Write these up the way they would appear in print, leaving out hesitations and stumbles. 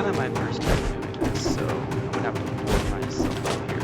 not my first time doing this, so I'm gonna have to warm myself up here.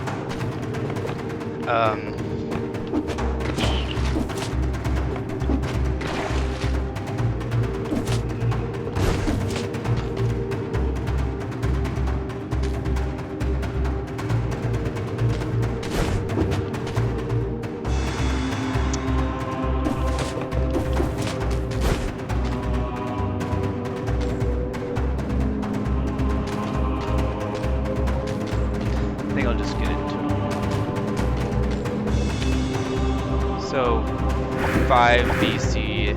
I think I'll just get into it. So, 5 BC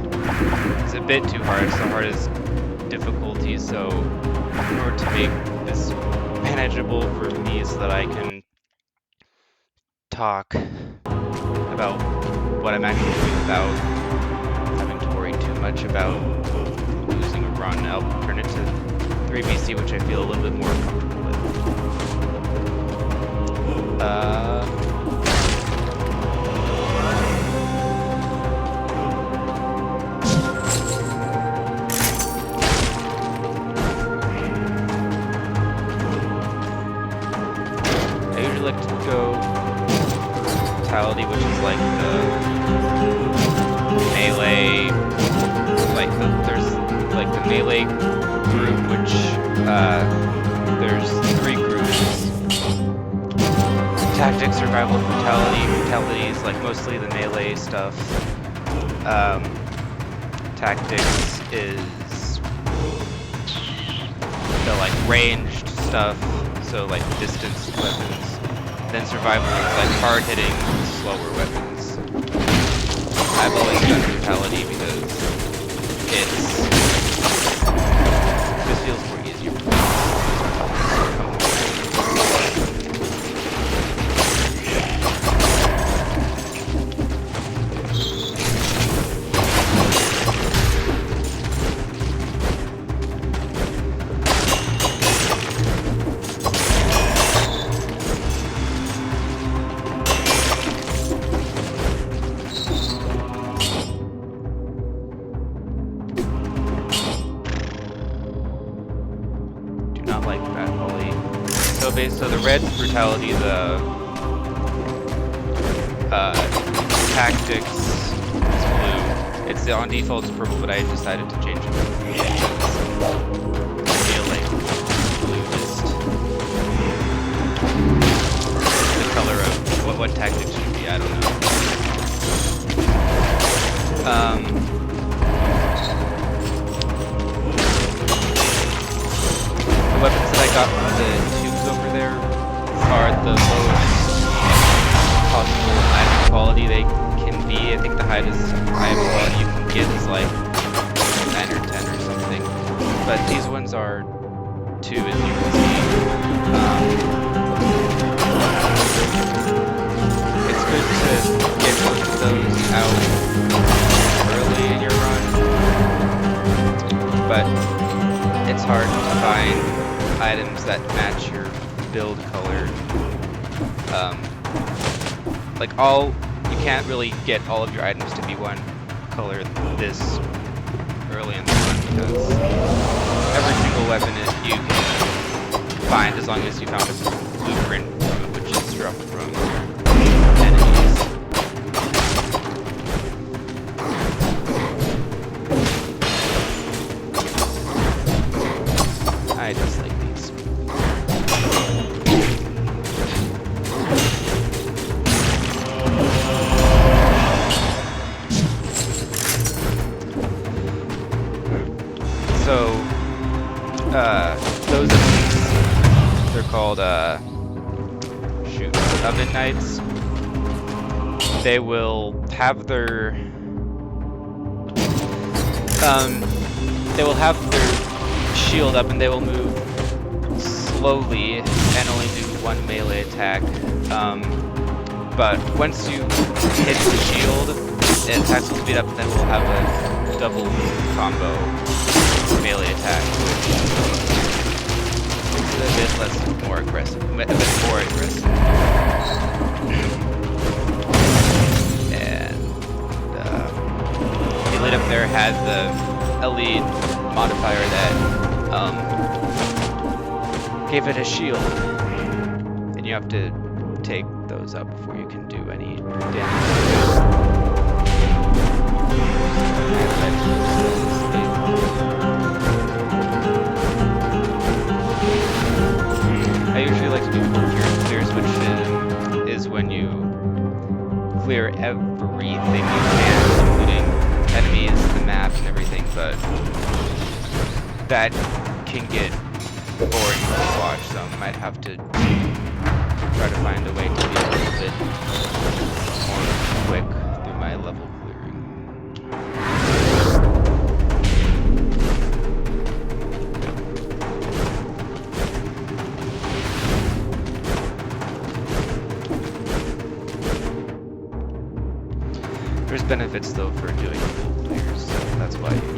is a bit too hard. It's the hardest difficulty, so in order to make this manageable for me so that I can talk about what I'm actually doing without having to worry too much about losing a run, I'll turn it to 3 BC, which I feel a little bit more comfortable with. I usually like to go brutality, which is like the melee, there's like the melee group, which there's 3 groups. Tactics, survival, brutality. Brutality is like mostly the melee stuff. Tactics is the like ranged stuff, so like distance weapons. Then survival is like hard-hitting, slower weapons. I've always done brutality because it feels more easier for me. So the red brutality, the tactics is blue. It's on default it's purple, but I decided to change it. Feel like bluest. The color of what tactics should be, I don't know. The weapons that I got from the over there are the lowest possible item quality they can be. I think the highest item quality you can get is like 9 or 10 or something. But these ones are 2, as you can see. It's good to get both of those out early in your run, but it's hard to find items that match your build color. You can't really get all of your items to be one color this early in the run because every single weapon you can find as long as you found a blueprint from it, which is dropped from enemies. I just like these. So, those enemies, they're called, Oven Knights. They will have their, shield up and they will move slowly and only do 1 melee attack. But once you hit the shield, it attacks will speed up and then we'll have a double combo melee attack, which is a bit more aggressive. And the elite up there has the elite modifier that gave it a shield. And you have to take those up before you can do any damage. I usually like to do full clears, which is when you clear everything you can, including enemies, the map, and everything, but that can get boring to watch, so I might have to try to find a way to be a little bit more quick through my level clearing. There's benefits though for doing full clears, so that's why you do that.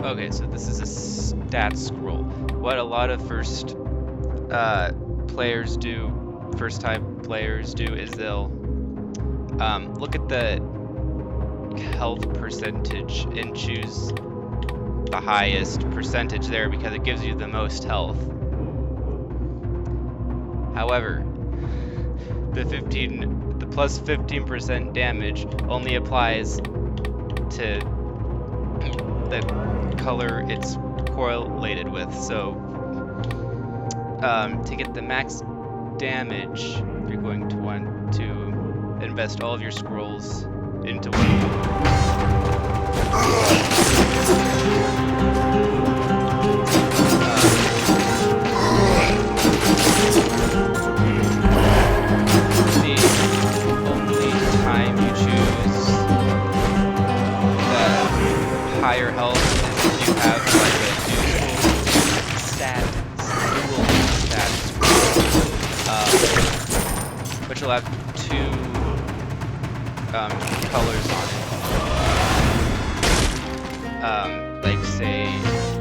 Okay, so this is a stat scroll. What a lot of first-time players do is they'll look at the health percentage and choose the highest percentage there because it gives you the most health. However, the plus 15% damage only applies to the color it's correlated with. So to get the max damage, you're going to want to invest all of your scrolls into one. The only time you choose the higher health is if you have like a dual stat which will have two colors on it. Like say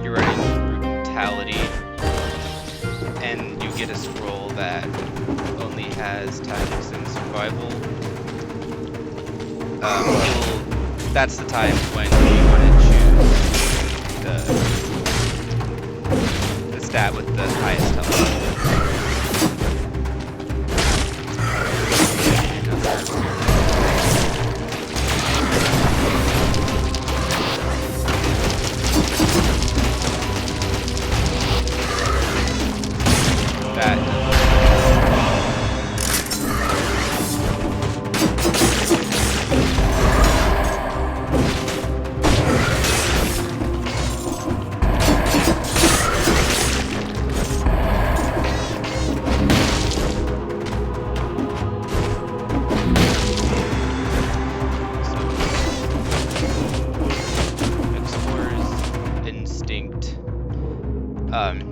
you're running brutality and you get a scroll that only has tactics and survival. That's the time when you want to choose the stat with the highest health.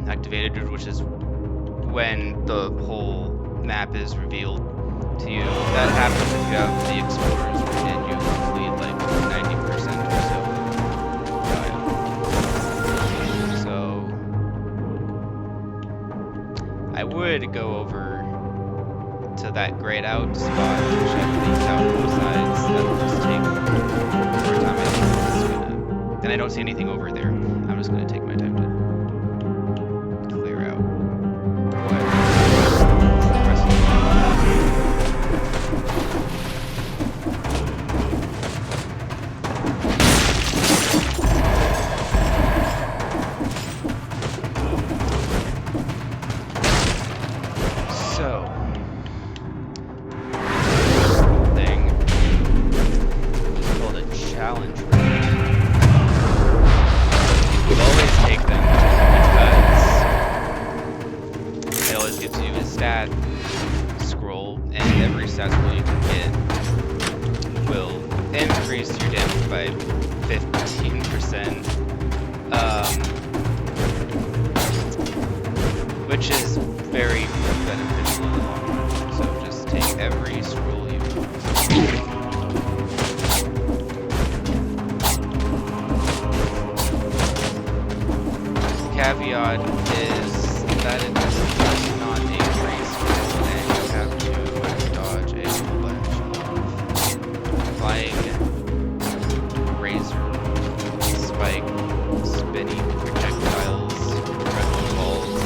Activated, which is when the whole map is revealed to you. That happens if you have the explorers and you complete like 90% or so. So I would go over to that grayed out spot to check things out from the sides. That will just take more time. I think it's gonna, and I don't see anything over there. I'm just gonna take my time to challenge route. We'll always take them which is very beneficial in the long run. So just take every scroll you want. Caveat is that it is not a free scroll, and you have to dodge a whole bunch of flying, razor, spike, spinning projectiles, red balls,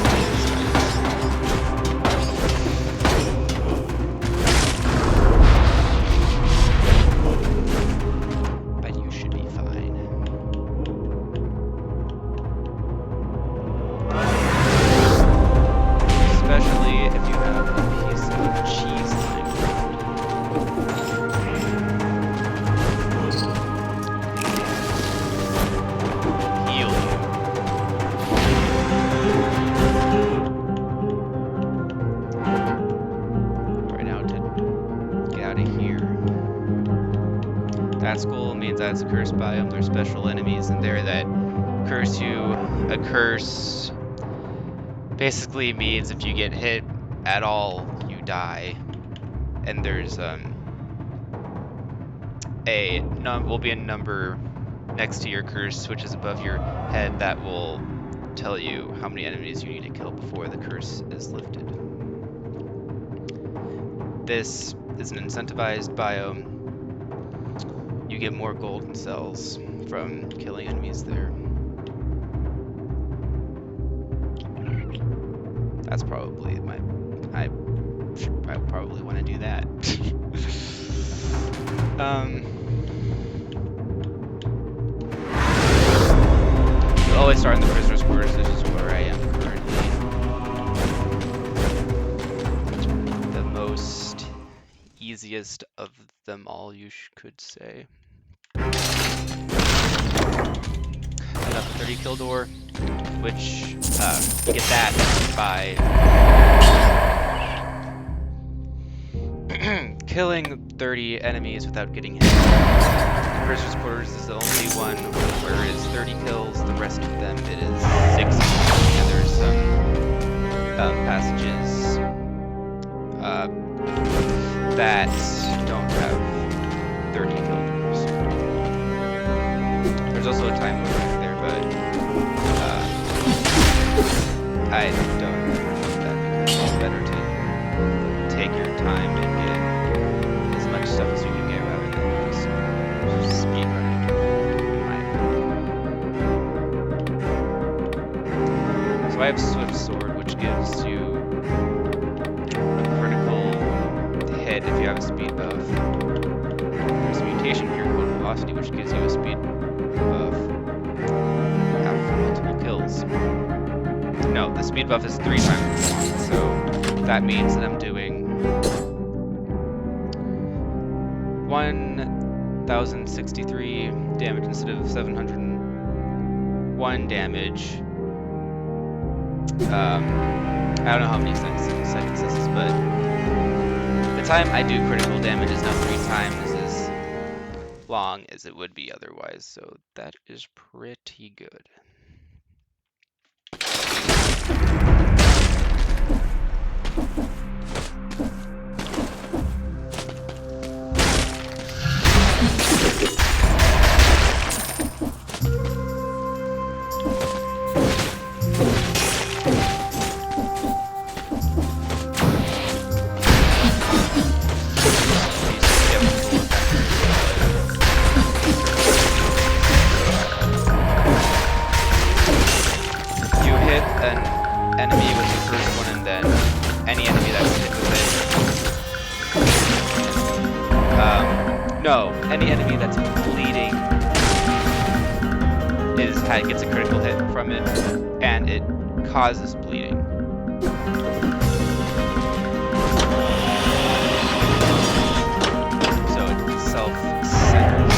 but you should be fine. Especially if you have a piece of cheese lying around. Heal you. Right now to get out of here. That skull means that's a cursed biome. There's special enemies in there that curse you. A curse basically means if you get hit at all, you die. And there's will be a number next to your curse, which is above your head, that will tell you how many enemies you need to kill before the curse is lifted. This is an incentivized biome. You get more golden cells from killing enemies there. That's probably I probably want to do that. You always start in the prisoner's quarters. This is where I am currently. The most easiest of them all, you could say. Another 30 kill door, which you get that by killing 30 enemies without getting hit. The prisoner's quarters is the only one where it is 30 kills. The rest of them it is 60. And there's some passages that don't have 30 kill doors. There's also a time limit there, but I don't recommend that because it's better to take your time and get as much stuff as you can get rather than just speed running. So I have Swift Sword, which gives you a critical hit if you have a speed buff. There's a mutation here called Velocity, which gives you a speed buff after multiple kills. No, the speed buff is 3 times as long, so that means that I'm doing 1,063 damage instead of 701 damage. I don't know how many seconds this is, but the time I do critical damage is now 3 times as long as it would be otherwise, so that is pretty good. Enemy with the first one, and then any enemy that's hit with it. No, any enemy that's bleeding gets a critical hit from it, and it causes bleeding. So it's self-centered,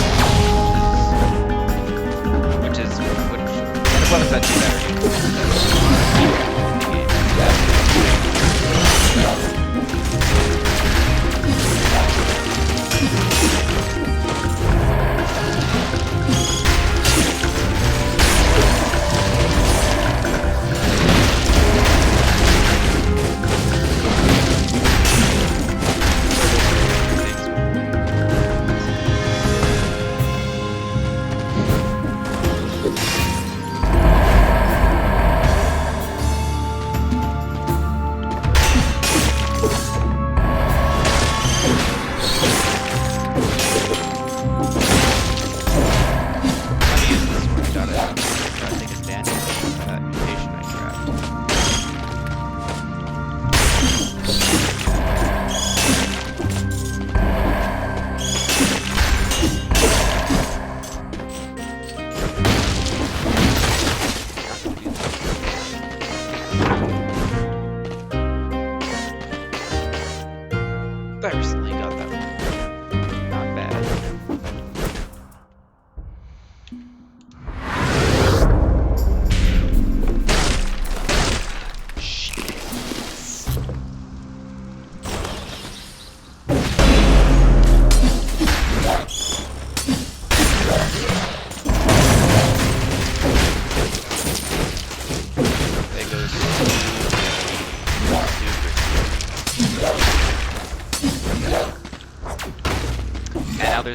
which what does that do better?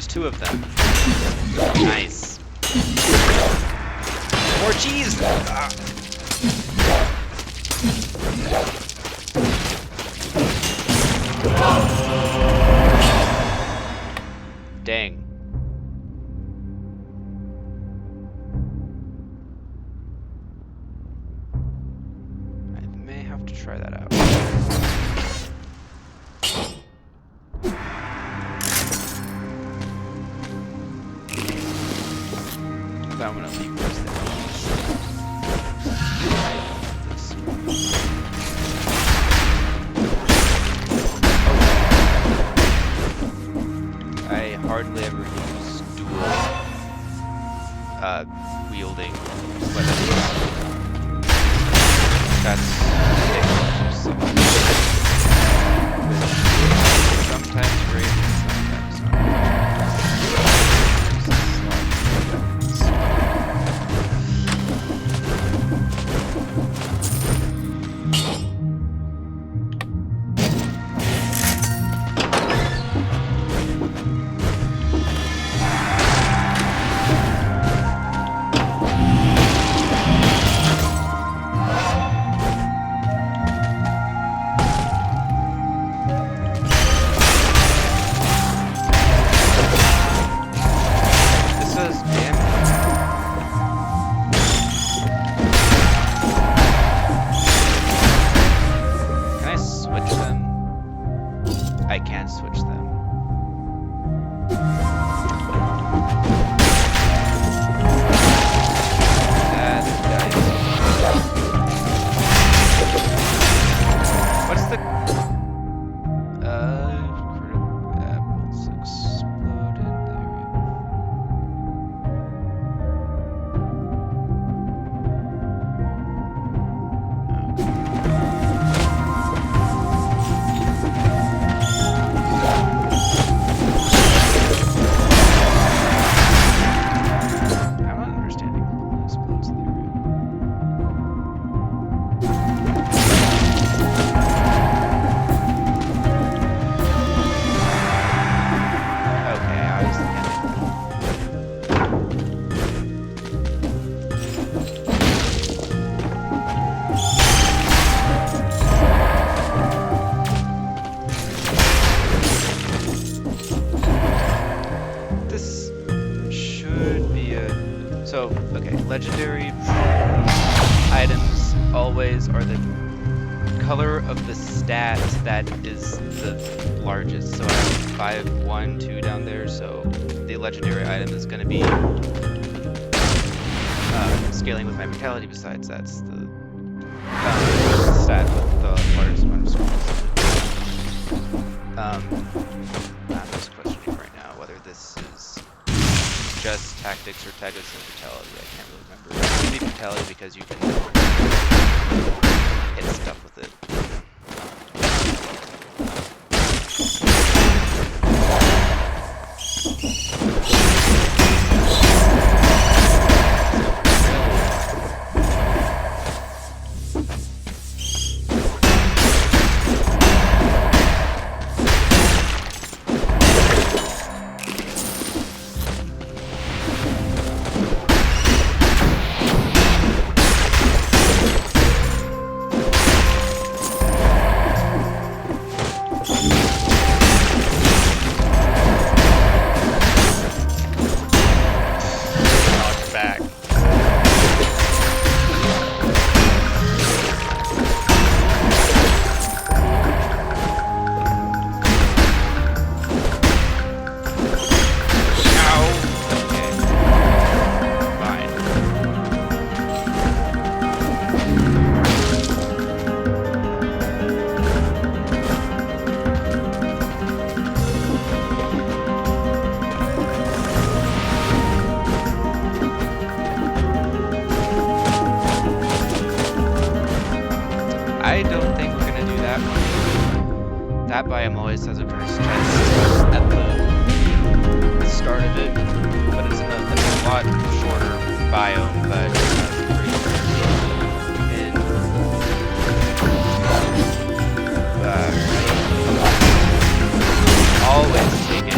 there's 2 of them. Nice. More cheese! Ah. Dang. I may have to try that out. But I'm gonna leave this there. I hardly ever use dual wielding weapons. That's sometimes great, sometimes not. I can't switch them. What's the apples explode in legendary items always are the color of the stat that is the largest. So I have 5, 1, 2 down there, so the legendary item is going to be scaling with my vitality. Besides, that's the stat with the largest amount of scrolls. I'm just questioning right now whether this is just tactics or tactics and vitality. I can't really remember. It could be vitality because you can hit stuff with it. I don't think we're gonna do that one. That biome always has a first chest at the start of it, but it's a lot shorter biome, but pretty in always take it.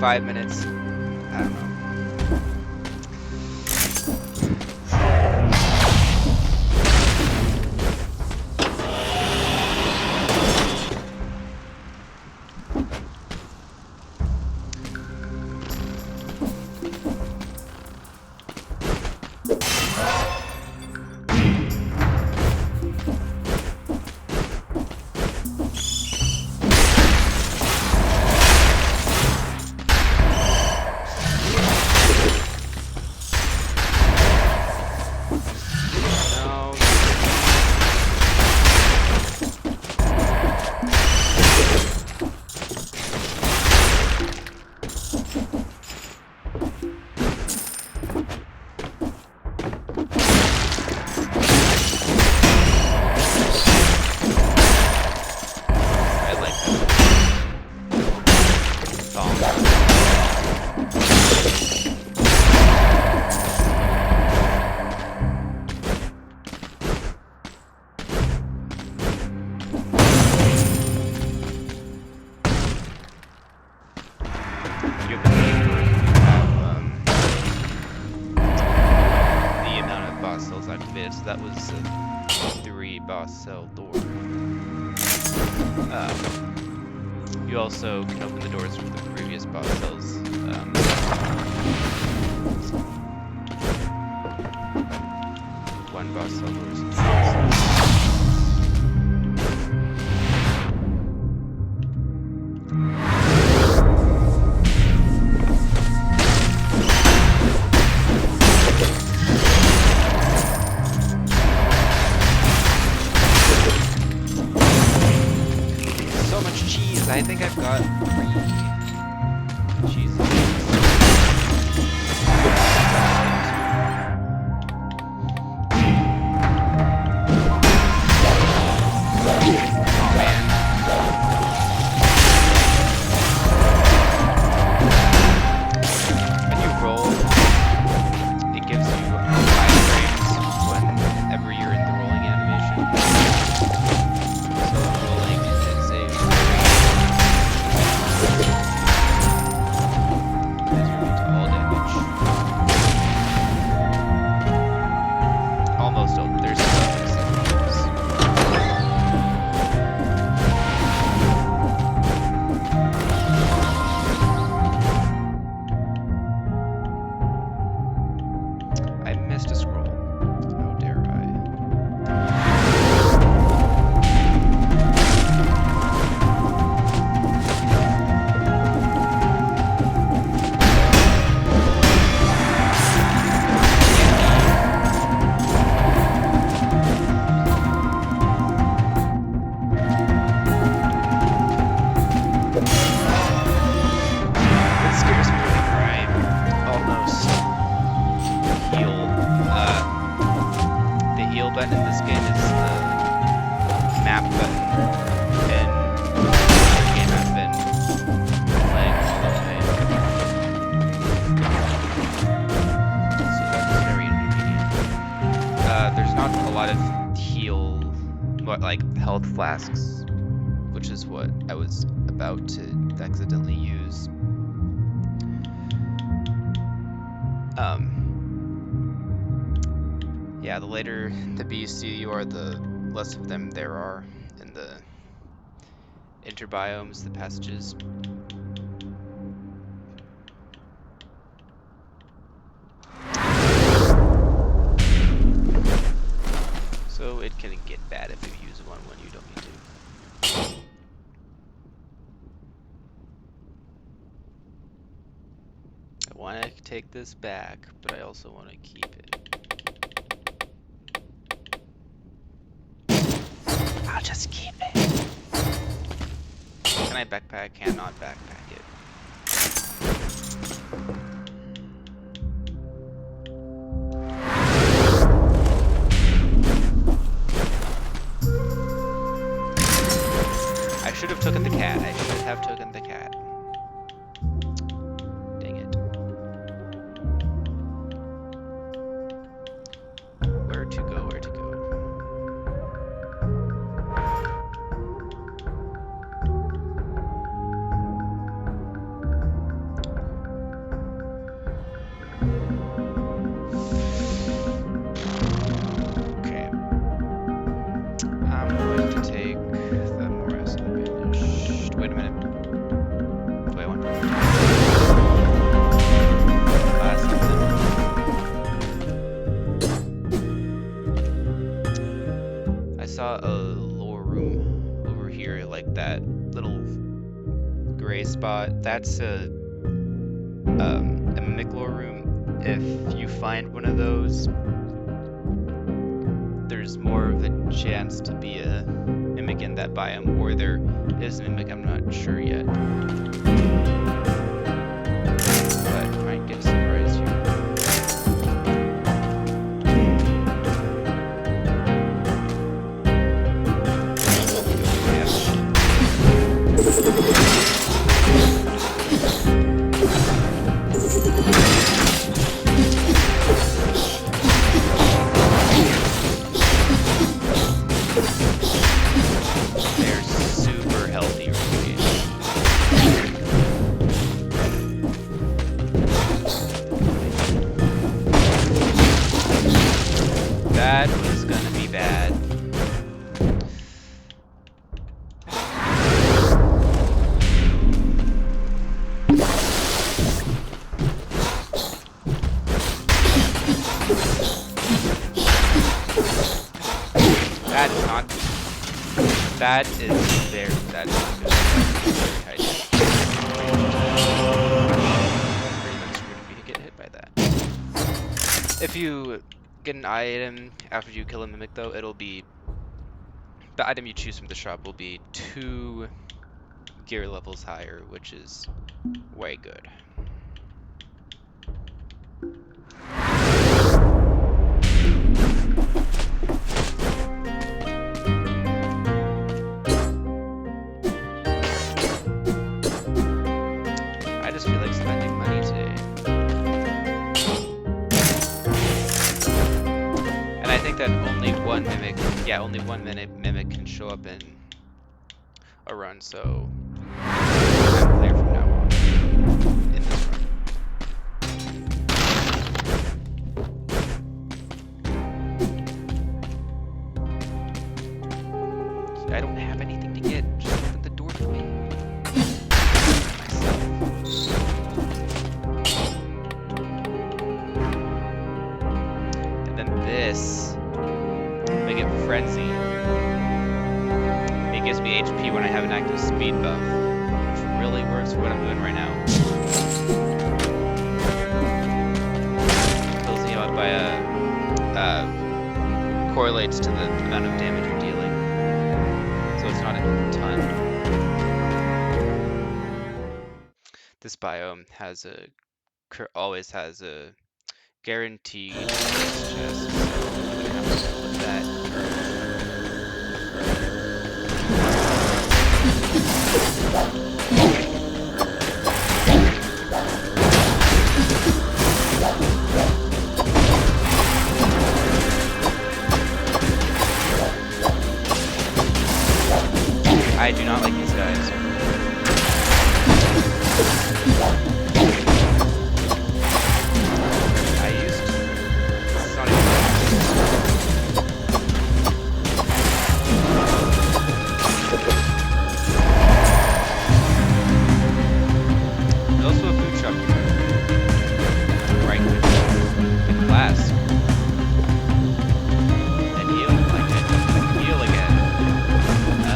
5 minutes. I don't know. So that was a 3 boss cell door. You also can open the doors for the previous boss cells. One boss cell doors. I think I've got 3 cheeses. Oh man. When you roll, it gives you 5 frames whenever you're in the rolling animation. So rolling is a almost over. There's some seconds. I missed a scroll. How dare I? Button in this game is the map button, and the game I've been playing all the way. So that's very inconvenient. There's not a lot of like health flasks, which is what I was about to accidentally use. Yeah, the later the beasts you are, the less of them there are in the interbiomes, the passages. So it can get bad if you use one when you don't need to. I want to take this back, but I also want to keep it. I'll just keep it. Can I backpack? I cannot backpack it. I should have taken the cat. I should have taken the cat. Dang it. Where to go? Where to go? saw a lore room over here, like that little gray spot. That's a mimic lore room. If you find one of those, there's more of a chance to be a mimic in that biome, or there is a mimic, I'm not sure yet. But I might get a surprise here. They're super healthy really. That was gonna be bad. That is not. That is very. That is not good. Pretty much screwed if you get hit by that. If you get an item after you kill a mimic, though, it'll be the item you choose from the shop will be 2 gear levels higher, which is way good. I just feel like spending money today. And I think that only one mimic can show up in a run, so I'm clear from now on in this run. I don't have anything to get. Just open the door for me. Myself. And then this. I get Frenzy. It gives me HP when I have an active speed buff, which really works for what I'm doing right now. Fills me up by correlates to the amount of damage you're dealing, so it's not a ton. This biome has always has a guaranteed chest, so I'm gonna have to put that early. I do not like these guys. I used to. It's not even. There's also a food shop here. Right. Good class. And heal. Like it. Heal again. I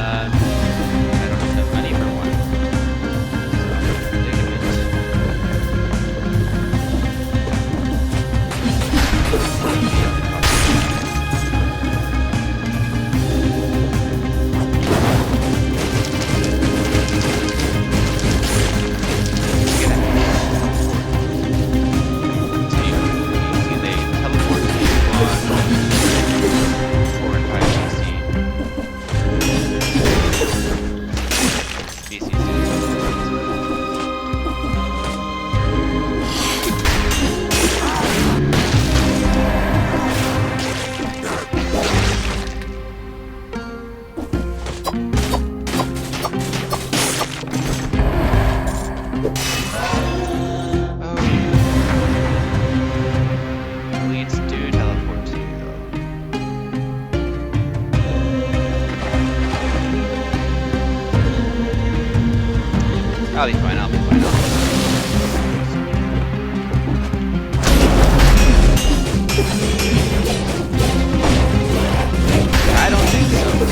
don't have enough money for one. I'll be fine, I'll be fine. I don't think so.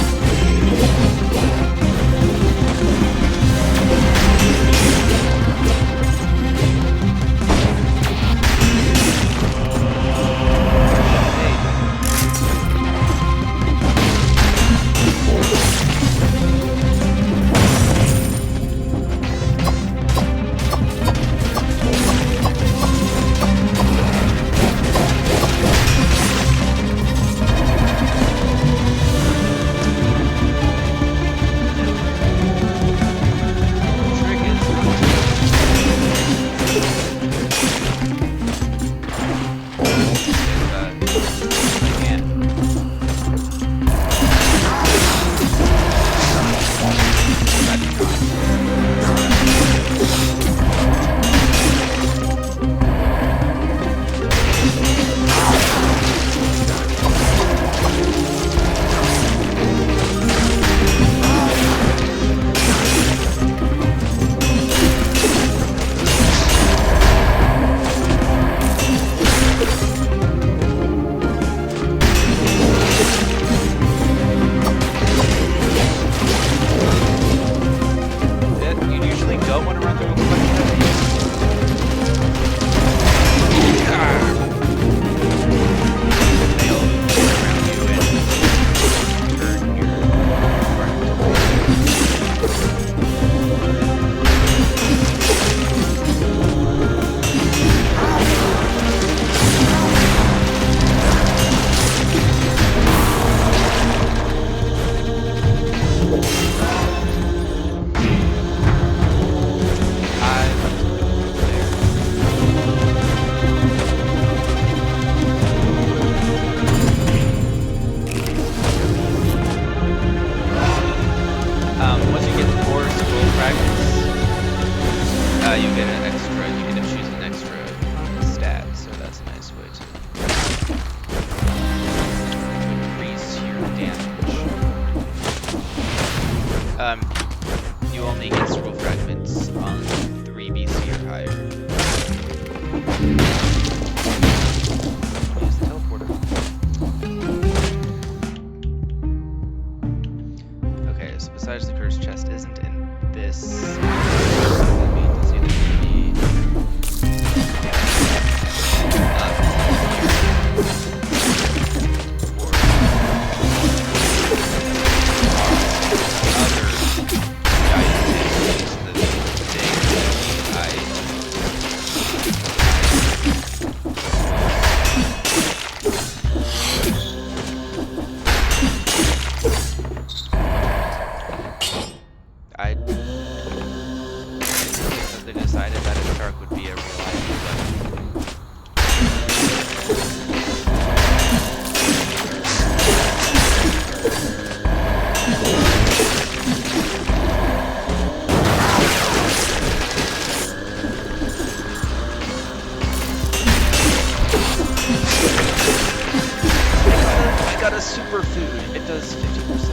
You only get scroll fragments on 3 BC or higher. Use the teleporter. Okay, so besides the cursed chest isn't in this. That means it's either gonna be they decided that a shark would be a reliable weapon. I got a superfood. It does 50%.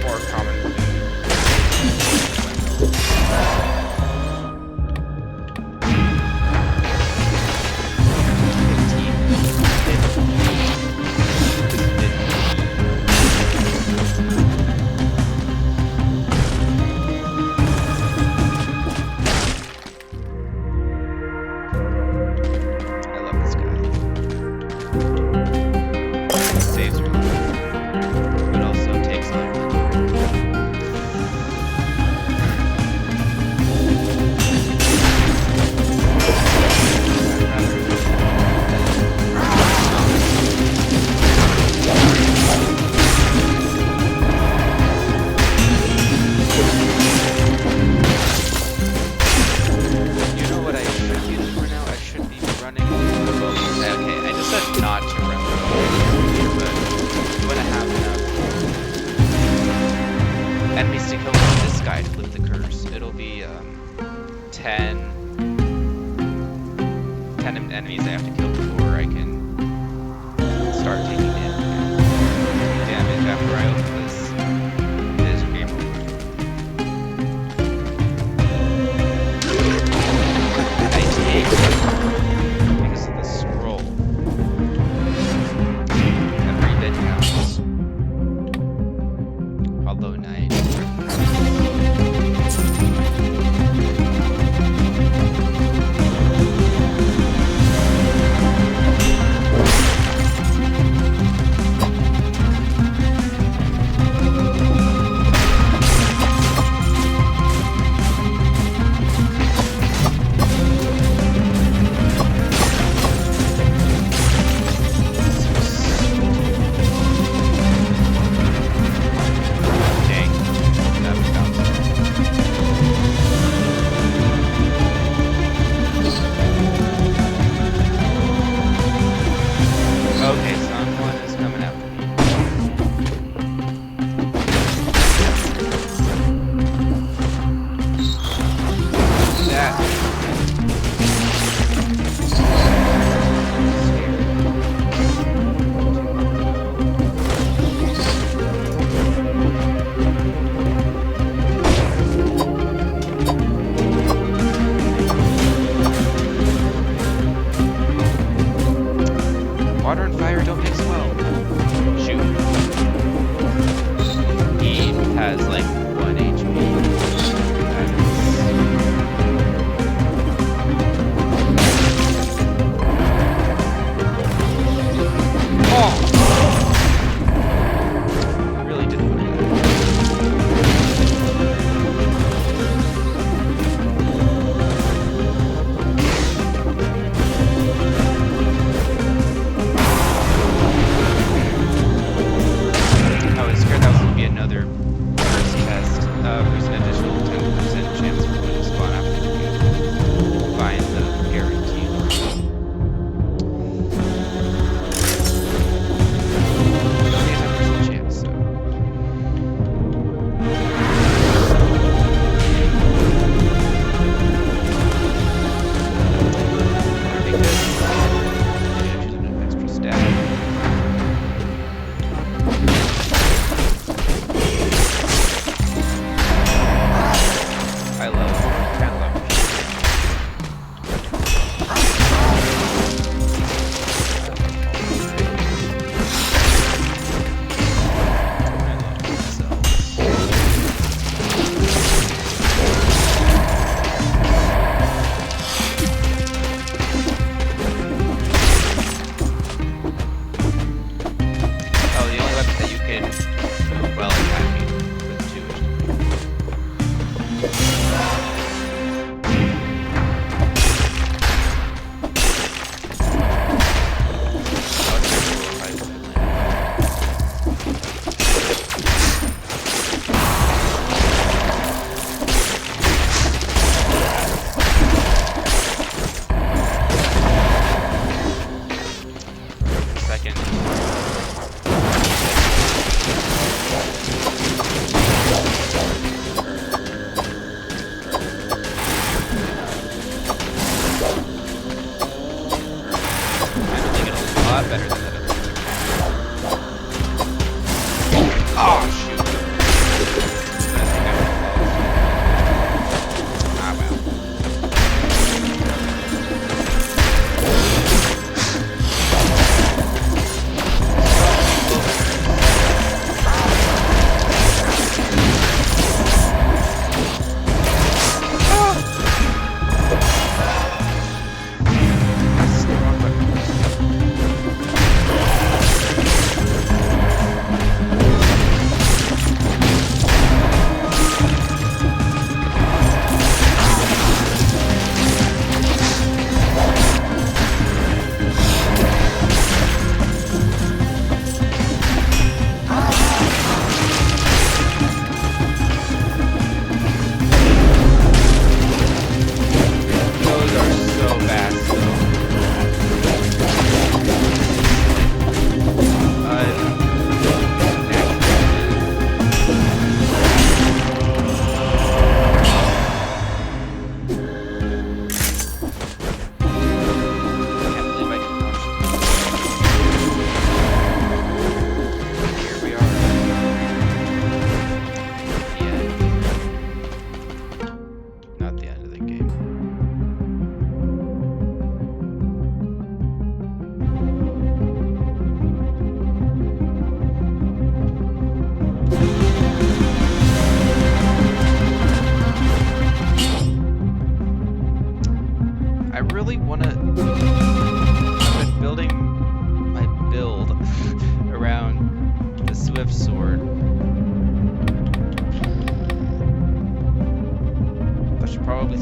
More common food. I love this guy. Saves her, but also takes life. You know what I should use for now? I should be running the boat. Okay, I just said not to run the boat here, but when I have enough enemies to kill with this guy to flip the curse, it'll be 10 enemies I have to kill before I can start taking damage after I open this game over. I take because of the scroll. Every bit counts. Hollow Knight.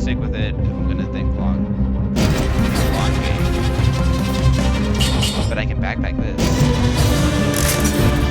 Stick with it if I'm gonna think long game. But I can backpack this.